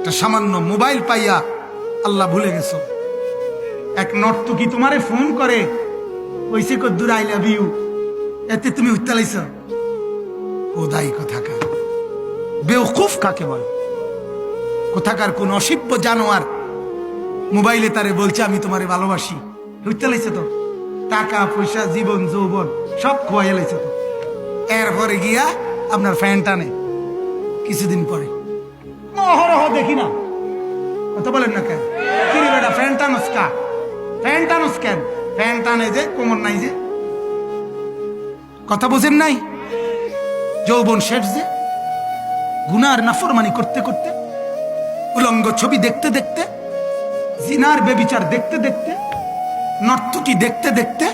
একটা সামান্য মোবাইল পাইয়া আল্লাহ ভুলে গেছো। এক নর্তকী তোমারে ফোন করে কইছে কদ্দুর আই লাভ ইউ, এতে তুমি উত্তালাইছ। ওদাই কোথাকার বেওকুফ কাকে বলে? কোথাকার কোন অসভ্য জানোয়ার মোবাইলে তারে বলছে আমি তোমারে ভালোবাসি, উত্তালাইছে তো। টাকা পয়সা জীবন যৌবন সব খোয়াই লাইছে তো। এরপরে গিয়া আপনার ফ্যান টানে কিছুদিন পরে। অহরহ দেখি না, কথা বলেন না কেন? কিরে বেটা ফ্যান টানোস কা? ফ্যান টানোস কেন? ফ্যান টানে যে কোমর নাই যে, কথা বোঝেন নাই? যৌবন শেষ যে, গুনার নাফরমানি করতে করতে, উলঙ্গ ছবি দেখতে দেখতে, জিনার বেবিচার দেখতে দেখতে, নর্তকী দেখতে দেখতে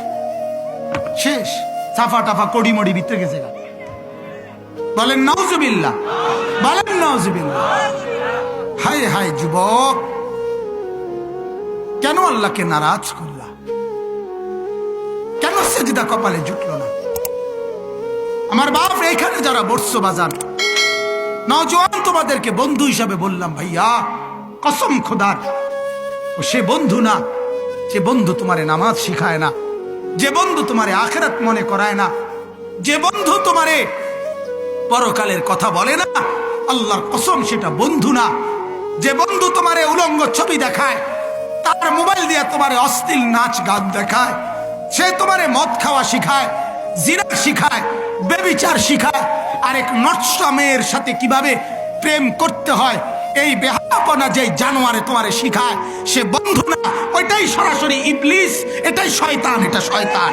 শেষ। সাফা টাফা কড়ি মড়ি ভিতরে গেছে। বলেন নাউজুবিল্লাহ, বলেন নাউজুবিল্লাহ। হায় হায় যুবক, কেন আল্লাহকে নারাজ করলা? কেন সেজদা কপালে জুটলো না? আমার বাপ এখানে যারা বর্ষ বাজার নওজোয়ান, তোমাদেরকে বন্ধু হিসাবে বললাম ভাইয়া, কসম খোদার, সে বন্ধু না, যে বন্ধু তোমারে নামাজ শিখায় না, যে বন্ধু তোমারে আখিরাত মনে করায় না, যে বন্ধু তোমারে পরকালের কথা বলে না, আল্লাহর কসম সেটা বন্ধু না। যে বন্ধু তোমারে উলঙ্গ ছবি দেখায়, তার মোবাইল দিয়ে তোমারে অশ্লীল নাচ গান দেখায়, সে তোমারে মদ খাওয়া শিখায়, জিনা শিখায়, বেবিচার শিখায়, আরেক নষ্ট মেয়ের সাথে কিভাবে প্রেম করতে হয়, এই বেহায়াপনা যে জানোয়ারে তোমারে শিখায়, সে বন্ধু না, ওইটাই সরাসরি ইবলিস, এটাই শয়তান, এটা শয়তান।